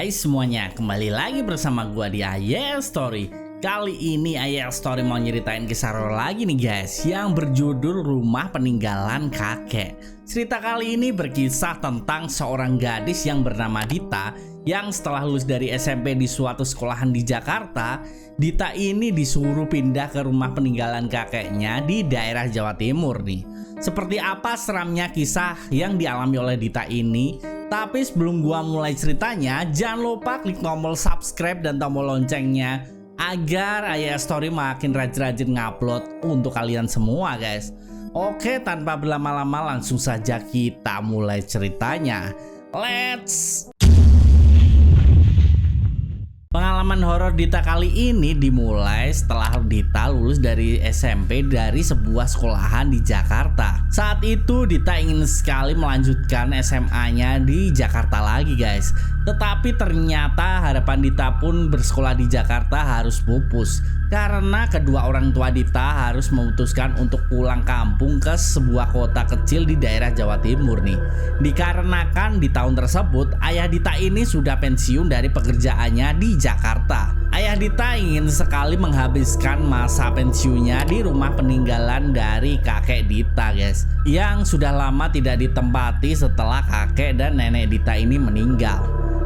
Hai semuanya, kembali lagi bersama gua di Ayel Story. Kali ini Ayel Story mau nyeritain kisah horor lagi nih guys, yang berjudul Rumah Peninggalan Kakek. Cerita kali ini berkisah tentang seorang gadis yang bernama Dita, yang setelah lulus dari SMP di suatu sekolahan di Jakarta. Dita ini disuruh pindah ke rumah peninggalan kakeknya di daerah Jawa Timur nih. Seperti apa seramnya kisah yang dialami oleh Dita ini? Tapi sebelum gua mulai ceritanya, jangan lupa klik tombol subscribe dan tombol loncengnya agar Ayel Story makin rajin-rajin ngupload untuk kalian semua guys. Oke, tanpa berlama-lama langsung saja kita mulai ceritanya. Let's. Pengalaman horor Dita kali ini dimulai setelah Dita lulus dari SMP dari sebuah sekolahan di Jakarta. Saat itu Dita ingin sekali melanjutkan SMA-nya di Jakarta lagi guys. Tetapi ternyata harapan Dita pun bersekolah di Jakarta harus pupus, karena kedua orang tua Dita harus memutuskan untuk pulang kampung ke sebuah kota kecil di daerah Jawa Timur nih. Dikarenakan di tahun tersebut ayah Dita ini sudah pensiun dari pekerjaannya di Jakarta. Ayah Dita ingin sekali menghabiskan masa pensiunnya di rumah peninggalan dari kakek Dita guys, yang sudah lama tidak ditempati setelah kakek dan nenek Dita ini meninggal.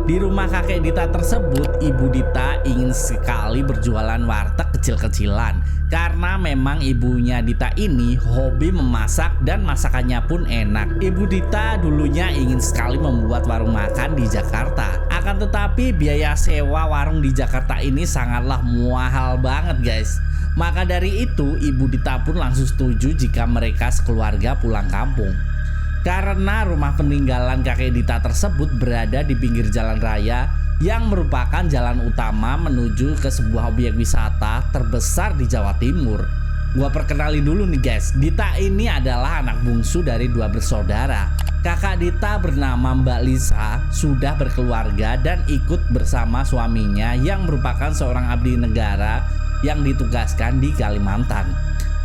Di rumah kakek Dita tersebut, ibu Dita ingin sekali berjualan warteg kecil-kecilan, karena memang ibunya Dita ini hobi memasak dan masakannya pun enak. Ibu Dita dulunya ingin sekali membuat warung makan di Jakarta. Akan tetapi biaya sewa warung di Jakarta ini sangatlah mahal banget guys. Maka dari itu ibu Dita pun langsung setuju jika mereka sekeluarga pulang kampung. Karena rumah peninggalan kakek Dita tersebut berada di pinggir jalan raya yang merupakan jalan utama menuju ke sebuah objek wisata terbesar di Jawa Timur. Gua perkenalin dulu nih guys, Dita ini adalah anak bungsu dari dua bersaudara. Kakak Dita bernama Mbak Lisa sudah berkeluarga dan ikut bersama suaminya yang merupakan seorang abdi negara yang ditugaskan di Kalimantan.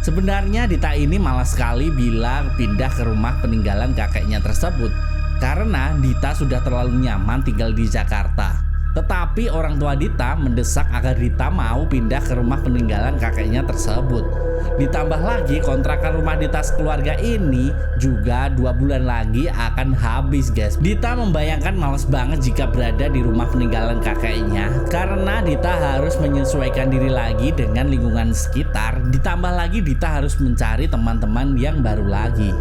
Sebenarnya Dita ini malas sekali bila pindah ke rumah peninggalan kakeknya tersebut, karena Dita sudah terlalu nyaman tinggal di Jakarta. Tetapi orang tua Dita mendesak agar Dita mau pindah ke rumah peninggalan kakeknya tersebut. Ditambah lagi kontrakan rumah Dita sekeluarga ini juga 2 bulan lagi akan habis guys. Dita membayangkan males banget jika berada di rumah peninggalan kakeknya, karena Dita harus menyesuaikan diri lagi dengan lingkungan sekitar. Ditambah lagi Dita harus mencari teman-teman yang baru lagi.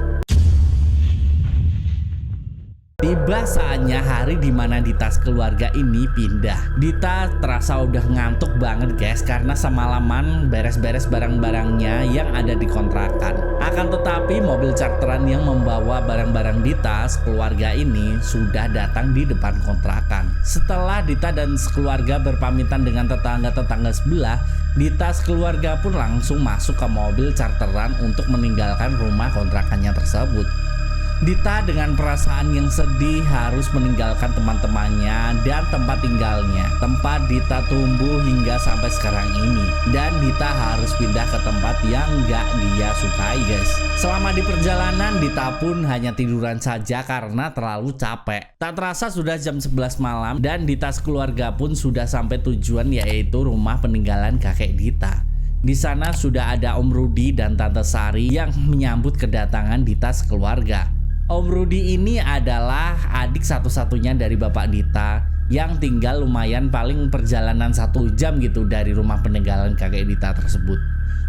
Tiba saatnya hari dimana Dita keluarga ini pindah. Dita terasa udah ngantuk banget guys, karena semalaman beres-beres barang-barangnya yang ada di kontrakan. Akan tetapi mobil charteran yang membawa barang-barang Dita sekeluarga ini sudah datang di depan kontrakan. Setelah Dita dan sekeluarga berpamitan dengan tetangga-tetangga sebelah, Dita sekeluarga pun langsung masuk ke mobil charteran untuk meninggalkan rumah kontrakannya tersebut. Dita dengan perasaan yang sedih harus meninggalkan teman-temannya dan tempat tinggalnya, tempat Dita tumbuh hingga sampai sekarang ini. Dan Dita harus pindah ke tempat yang gak dia sukai guys. Selama di perjalanan Dita pun hanya tiduran saja karena terlalu capek. Tak terasa sudah jam 11 malam dan Dita sekeluarga pun sudah sampai tujuan, yaitu rumah peninggalan kakek Dita. Di sana sudah ada Om Rudi dan Tante Sari yang menyambut kedatangan Dita sekeluarga. Om Rudi ini adalah adik satu-satunya dari bapak Dita yang tinggal lumayan paling perjalanan 1 jam gitu dari rumah peninggalan kakek Dita tersebut.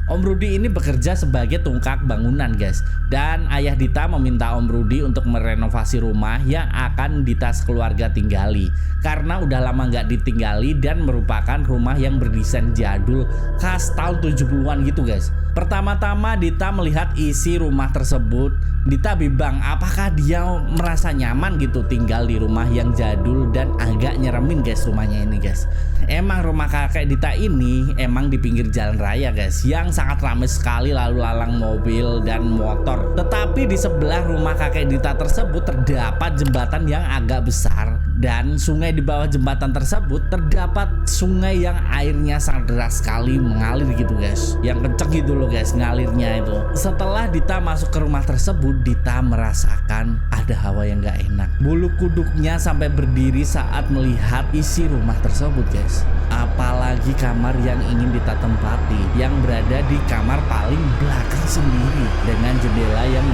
Om Rudi ini bekerja sebagai tungkak bangunan guys, dan ayah Dita meminta Om Rudi untuk merenovasi rumah yang akan Dita sekeluarga tinggali, karena udah lama nggak ditinggali dan merupakan rumah yang berdesain jadul khas tahun 70-an gitu guys. Pertama-tama Dita melihat isi rumah tersebut, Dita bimbang apakah dia merasa nyaman gitu tinggal di rumah yang jadul dan agak nyeremin guys rumahnya ini guys. Emang rumah kakek Dita ini emang di pinggir jalan raya guys, yang sangat ramai sekali lalu lalang mobil dan motor. Tetapi di sebelah rumah kakek Dita tersebut terdapat jembatan yang agak besar Dan sungai di bawah jembatan tersebut terdapat sungai yang airnya sangat deras sekali mengalir gitu guys. Yang kenceng gitu loh guys ngalirnya itu. Setelah Dita masuk ke rumah tersebut, Dita merasakan ada hawa yang gak enak. Bulu kuduknya sampai berdiri saat melihat isi rumah tersebut guys. Apalagi kamar yang ingin Dita tempati, yang berada di kamar paling belakang sendiri dengan jendela yang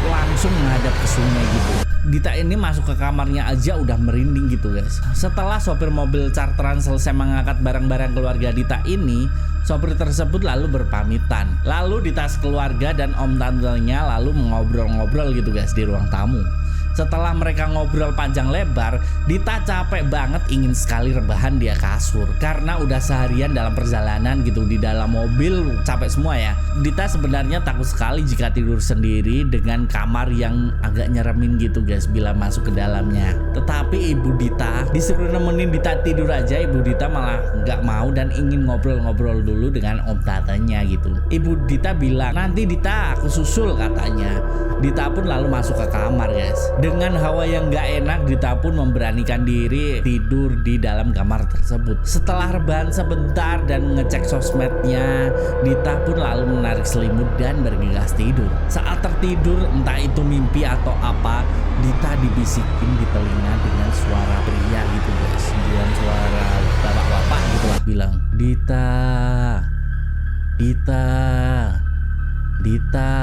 langsung menghadap ke sungai gitu. Dita ini masuk ke kamarnya aja udah merinding gitu guys. Setelah sopir mobil charteran selesai mengangkat barang-barang keluarga Dita ini, sopir tersebut lalu berpamitan. Lalu Dita keluarga dan om tantenya lalu mengobrol-ngobrol gitu guys di ruang tamu. Setelah mereka ngobrol panjang lebar, Dita capek banget ingin sekali rebahan di kasur. Karena udah seharian dalam perjalanan gitu di dalam mobil, capek semua ya. Dita sebenarnya takut sekali jika tidur sendiri dengan kamar yang agak nyeremin gitu guys bila masuk ke dalamnya. Tetapi ibu Dita disuruh nemenin Dita tidur aja, ibu Dita malah nggak mau dan ingin ngobrol-ngobrol dulu dengan om tatanya gitu. Ibu Dita bilang, nanti Dita aku susul katanya. Dita pun lalu masuk ke kamar guys. Dengan hawa yang gak enak, Dita pun memberanikan diri tidur di dalam kamar tersebut. Setelah rebahan sebentar dan ngecek sosmednya, Dita pun lalu menarik selimut dan bergegas tidur. Saat tertidur, entah itu mimpi atau apa, Dita dibisikin di telinga dengan suara pria gitu guys. Dengan suara bapak-bapak gitu lah bilang, Dita, Dita, Dita,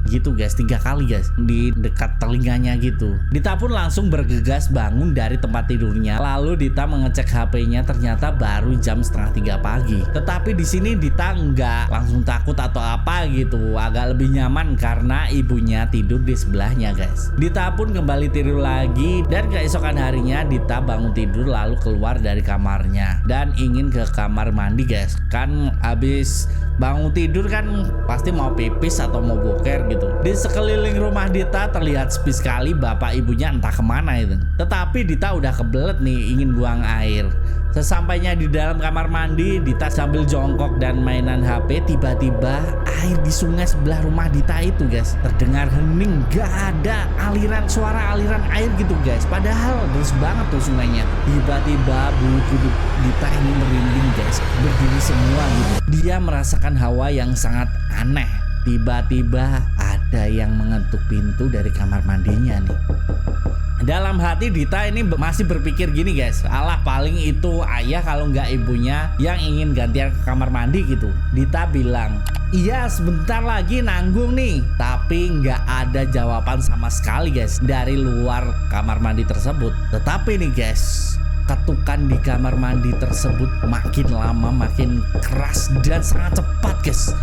gitu guys, 3 kali guys di dekat telinganya gitu. Dita pun langsung bergegas bangun dari tempat tidurnya. Lalu Dita mengecek HP-nya, ternyata baru jam 2:30 pagi. Tetapi di sini Dita nggak langsung takut atau apa gitu, agak lebih nyaman karena ibunya tidur di sebelahnya guys. Dita pun kembali tidur lagi dan keesokan harinya Dita bangun tidur lalu keluar dari kamarnya dan ingin ke kamar mandi guys. Kan habis bangun tidur kan pasti mau pipis atau mau boker gitu. Di sekeliling rumah Dita terlihat sepi sekali, bapak ibunya entah kemana itu. Tetapi Dita udah kebelet nih ingin buang air. Sesampainya di dalam kamar mandi, Dita sambil jongkok dan mainan HP, tiba-tiba air di sungai sebelah rumah Dita itu guys terdengar hening, gak ada suara aliran air gitu guys. Padahal deras banget tuh sungainya. Tiba-tiba bulu kuduk Dita ini merinding guys, berdiri semua gitu. Dia merasakan hawa yang sangat aneh. Tiba-tiba ada yang mengetuk pintu dari kamar mandinya nih. Dalam hati Dita ini masih berpikir gini guys, alah paling itu ayah kalau nggak ibunya yang ingin gantian ke kamar mandi gitu. Dita bilang, iya sebentar lagi nanggung nih. Tapi nggak ada jawaban sama sekali guys dari luar kamar mandi tersebut. Tetapi nih guys, ketukan di kamar mandi tersebut makin lama makin keras dan sangat cepat guys.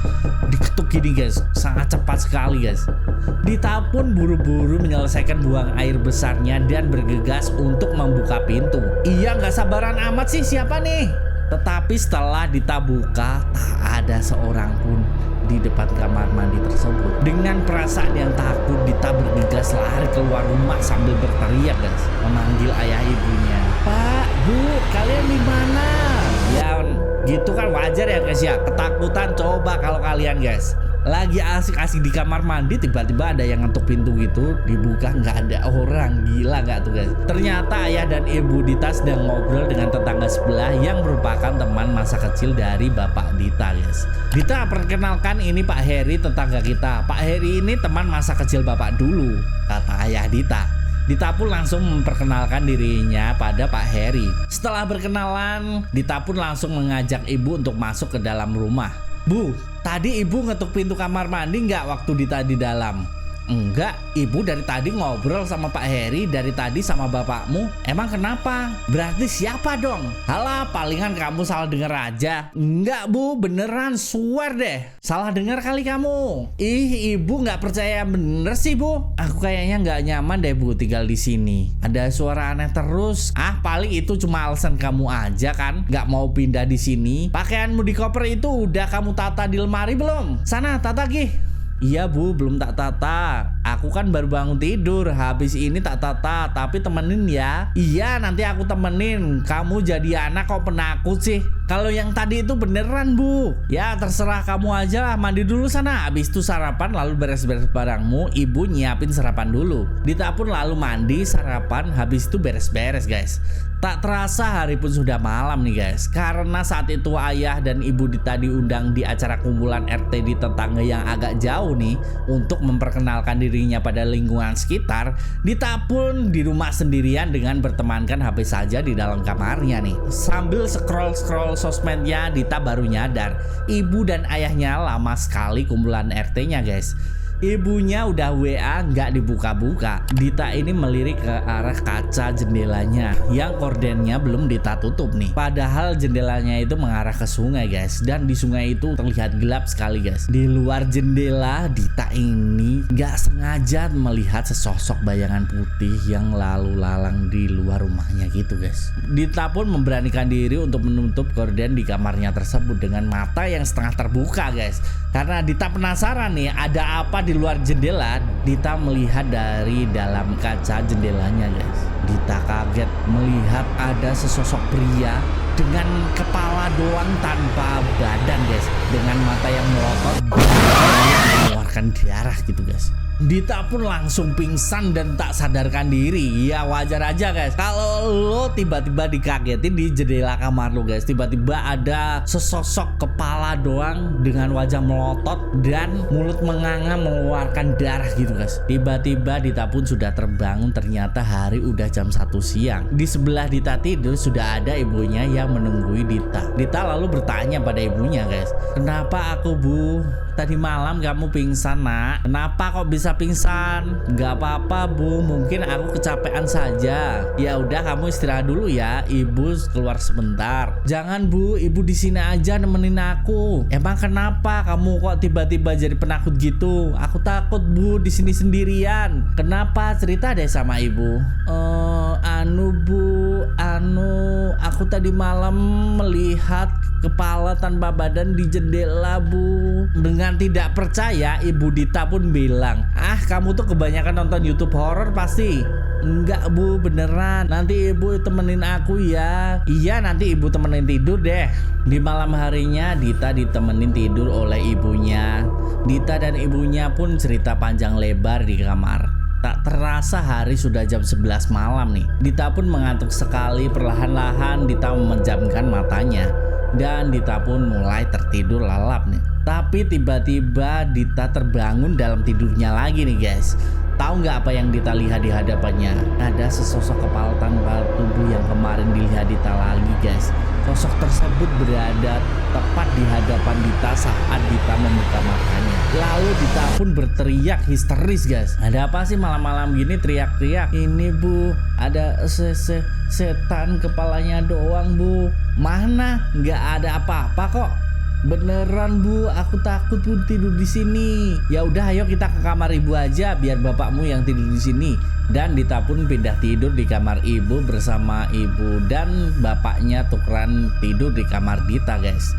Diketuk gini guys, sangat cepat sekali guys. Dita pun buru-buru menyelesaikan buang air besarnya dan bergegas untuk membuka pintu. Iya nggak sabaran amat sih, siapa nih? Tetapi setelah Dita buka, tak ada seorang pun di depan kamar mandi tersebut. Dengan perasaan yang takut, Dita bergegas lari keluar rumah sambil berteriak guys, memanggil ayah ibunya. Pak, Bu, kalian di mana? Ya gitu kan wajar ya guys ya, ketakutan coba kalau kalian guys. Lagi asik-asik di kamar mandi, tiba-tiba ada yang ngetuk pintu gitu, dibuka nggak ada orang. Gila nggak tuh guys? Ternyata ayah dan ibu Dita sedang ngobrol dengan tetangga sebelah yang merupakan teman masa kecil dari bapak Dita guys. Dita perkenalkan, ini Pak Heri, tetangga kita. Pak Heri ini teman masa kecil bapak dulu, kata ayah Dita. Dita pun langsung memperkenalkan dirinya pada Pak Heri. Setelah berkenalan, Dita pun langsung mengajak ibu untuk masuk ke dalam rumah. Bu, tadi ibu ngetuk pintu kamar mandi nggak waktu Dita di dalam? Enggak, ibu dari tadi ngobrol sama Pak Heri, dari tadi sama bapakmu. Emang kenapa? Berarti siapa dong? Halah, palingan kamu salah dengar aja. Enggak Bu, beneran, swear deh. Salah dengar kali kamu. Ih, ibu nggak percaya bener sih Bu. Aku kayaknya nggak nyaman deh Bu tinggal di sini. Ada suara aneh terus. Ah, paling itu cuma alasan kamu aja kan, nggak mau pindah di sini. Pakaianmu di koper itu udah kamu tata di lemari belum? Sana tata gih. Iya Bu, belum tak tata. Aku kan baru bangun tidur. Habis ini tak tata, tapi temenin ya. Iya, nanti aku temenin. Kamu jadi anak kok penakut sih. Kalau yang tadi itu beneran, Bu. Ya terserah kamu aja lah, mandi dulu sana. Habis itu sarapan lalu beres-beres barangmu. Ibu nyiapin sarapan dulu. Dita pun lalu mandi, sarapan, habis itu beres-beres guys. Tak terasa hari pun sudah malam nih guys. Karena saat itu ayah dan ibu Dita diundang di acara kumpulan RT di tetangga yang agak jauh nih, untuk memperkenalkan dirinya pada lingkungan sekitar. Dita pun di rumah sendirian dengan bertemankan HP saja di dalam kamarnya nih. Sambil scroll-scroll sosmednya, Dita baru nyadar ibu dan ayahnya lama sekali kumpulan RT-nya guys. Ibunya udah WA nggak dibuka-buka. Dita ini melirik ke arah kaca jendelanya yang kordennya belum Dita tutup nih. Padahal jendelanya itu mengarah ke sungai guys. Dan di sungai itu terlihat gelap sekali guys. Di luar jendela Dita ini nggak sengaja melihat sesosok bayangan putih yang lalu lalang di luar rumahnya gitu guys. Dita pun memberanikan diri untuk menutup gorden di kamarnya tersebut dengan mata yang setengah terbuka guys. Karena Dita penasaran nih ada apa di luar jendela. Dita melihat dari dalam kaca jendelanya guys. Dita kaget melihat ada sesosok pria dengan kepala doang tanpa badan guys, dengan mata yang melotot dan mengeluarkan darah gitu guys. Dita pun langsung pingsan dan tak sadarkan diri. Ya wajar aja guys kalau lo tiba-tiba dikagetin di jendela kamar lo guys. Tiba-tiba ada sesosok kepala doang dengan wajah melotot dan mulut menganga mengeluarkan darah gitu guys. Tiba-tiba Dita pun sudah terbangun. Ternyata hari udah jam 1 siang. Di sebelah Dita tidur sudah ada ibunya yang menunggui Dita. Dita lalu bertanya pada ibunya guys, kenapa aku Bu? Tadi malam kamu pingsan nak. Kenapa kok bisa pingsan? Gak apa-apa Bu, mungkin aku kecapean saja. Ya udah kamu istirahat dulu ya. Ibu keluar sebentar. Jangan Bu, ibu di sini aja nemenin aku. Emang kenapa kamu kok tiba-tiba jadi penakut gitu? Aku takut Bu di sini sendirian. Kenapa? Cerita deh sama ibu. Bu, aku tadi malam melihat kepala tanpa badan di jendela Bu. Dengan tidak percaya ibu Dita pun bilang, ah kamu tuh kebanyakan nonton YouTube horor pasti. Enggak Bu, beneran. Nanti ibu temenin aku ya. Iya nanti ibu temenin tidur deh. Di malam harinya Dita ditemenin tidur oleh ibunya. Dita dan ibunya pun cerita panjang lebar di kamar. Tak terasa hari sudah jam 11 malam nih. Dita pun mengantuk sekali. Perlahan-lahan Dita memejamkan matanya dan Dita pun mulai tertidur lalap nih. Tapi tiba-tiba Dita terbangun dalam tidurnya lagi nih guys. Tahu nggak apa yang Dita lihat di hadapannya? Ada sesosok kepala tanpa tubuh yang kemarin dilihat Dita lagi guys. Sosok tersebut berada tepat di hadapan Dita saat Dita membuka matanya. Lalu Dita pun berteriak histeris guys. Ada apa sih malam-malam gini teriak-teriak? Ini Bu, ada setan kepalanya doang Bu. Mana? Nggak ada apa-apa kok. Beneran Bu, aku takut Bu tidur di sini. Ya udah ayo kita ke kamar ibu aja biar bapakmu yang tidur di sini. Dan Dita pun pindah tidur di kamar ibu bersama ibu dan bapaknya tukeran tidur di kamar Dita guys.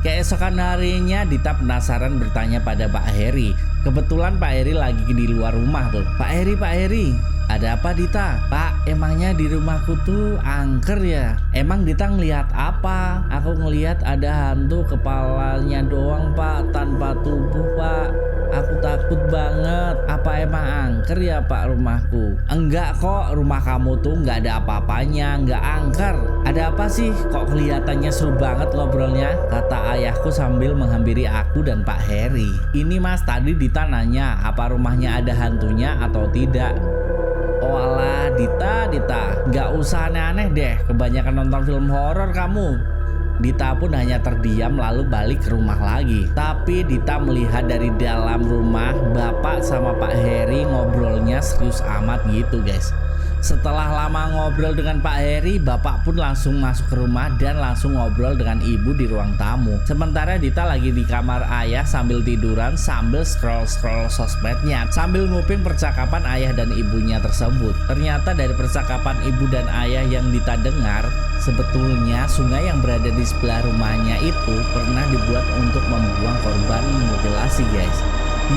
Keesokan harinya Dita penasaran bertanya pada Pak Heri. Kebetulan Pak Heri lagi di luar rumah tuh. Pak Heri, ada apa Dita? Pak, emangnya di rumahku tuh angker ya? Emang Dita ngelihat apa? Aku ngelihat ada hantu kepalanya doang Pak, tanpa tubuh Pak. Aku takut banget. Apa emang angker ya Pak rumahku? Enggak kok, rumah kamu tuh nggak ada apa-apanya, nggak angker. Ada apa sih? Kok kelihatannya seru banget ngobrolnya? Kata ayahku sambil menghampiri aku dan Pak Heri. Ini Mas, tadi Dita nanya apa rumahnya ada hantunya atau tidak. Oh alah Dita, nggak usah aneh-aneh deh. Kebanyakan nonton film horor kamu. Dita pun hanya terdiam lalu balik ke rumah lagi. Tapi Dita melihat dari dalam rumah Bapak sama Pak Heri ngobrolnya serius amat gitu guys. Setelah lama ngobrol dengan Pak Heri, Bapak pun langsung masuk ke rumah dan langsung ngobrol dengan ibu di ruang tamu. Sementara Dita lagi di kamar ayah sambil tiduran, sambil scroll-scroll sosmednya, sambil nguping percakapan ayah dan ibunya tersebut. Ternyata dari percakapan ibu dan ayah yang Dita dengar, sebetulnya sungai yang berada di sebelah rumahnya itu pernah dibuat untuk membuang korban mutilasi guys.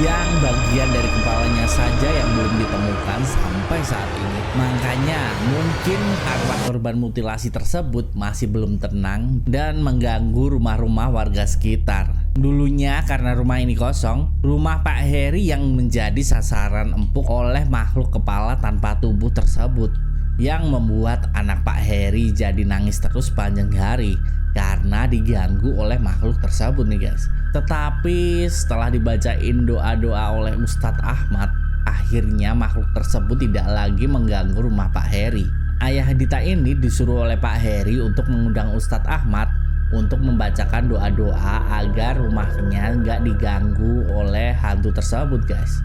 yang bagian dari kepalanya saja yang belum ditemukan sampai saat ini. Makanya mungkin arwah korban mutilasi tersebut masih belum tenang dan mengganggu rumah-rumah warga sekitar. Dulunya karena rumah ini kosong, rumah Pak Heri yang menjadi sasaran empuk oleh makhluk kepala tanpa tubuh tersebut, yang membuat anak Pak Heri jadi nangis terus panjang hari karena diganggu oleh makhluk tersebut nih guys. Tetapi setelah dibacain doa-doa oleh Ustadz Ahmad, akhirnya makhluk tersebut tidak lagi mengganggu rumah Pak Heri. Ayah Dita ini disuruh oleh Pak Heri untuk mengundang Ustadz Ahmad untuk membacakan doa-doa agar rumahnya nggak diganggu oleh hantu tersebut guys.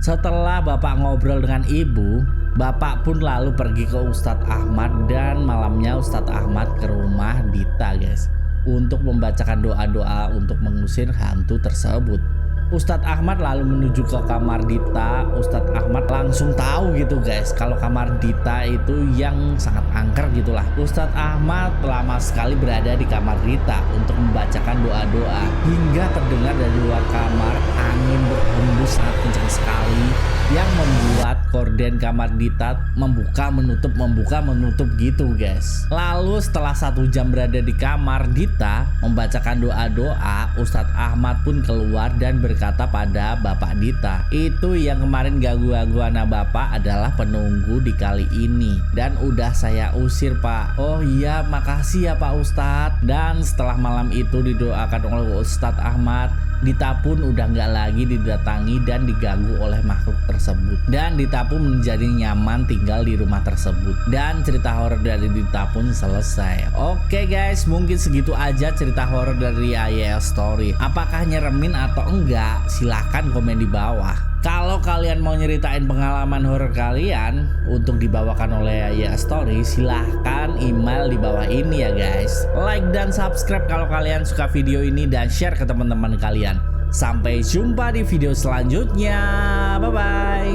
Setelah bapak ngobrol dengan ibu, bapak pun lalu pergi ke Ustadz Ahmad dan malamnya Ustadz Ahmad ke rumah Dita guys untuk membacakan doa-doa untuk mengusir hantu tersebut. Ustadz Ahmad lalu menuju ke kamar Dita. Ustadz Ahmad langsung tahu gitu guys kalau kamar Dita itu yang sangat angker gitulah. Ustadz Ahmad lama sekali berada di kamar Dita untuk membacakan doa-doa hingga terdengar dari luar kamar angin berhembus sangat kencang sekali yang membuat korden kamar Dita membuka menutup gitu guys. Lalu setelah 1 jam berada di kamar Dita membacakan doa-doa, Ustadz Ahmad pun keluar dan berkata pada Bapak Dita, itu yang kemarin ganggu-ganggu anak Bapak adalah penunggu di kali ini dan udah saya usir Pak. Oh iya makasih ya Pak Ustadz. Dan setelah malam itu didoakan oleh Ustadz Ahmad, Dita pun udah nggak lagi didatangi dan diganggu oleh makhluk tersebut, dan Dita pun menjadi nyaman tinggal di rumah tersebut, dan cerita horor dari Dita pun selesai. Oke guys, mungkin segitu aja cerita horor dari Ayah Story. Apakah nyeremin atau enggak? Silahkan komen di bawah. Kalau kalian mau nyeritain pengalaman horor kalian untuk dibawakan oleh Ayah Story, silahkan email di bawah ini ya guys. Like dan subscribe kalau kalian suka video ini dan share ke teman-teman kalian. Sampai jumpa di video selanjutnya. Bye bye.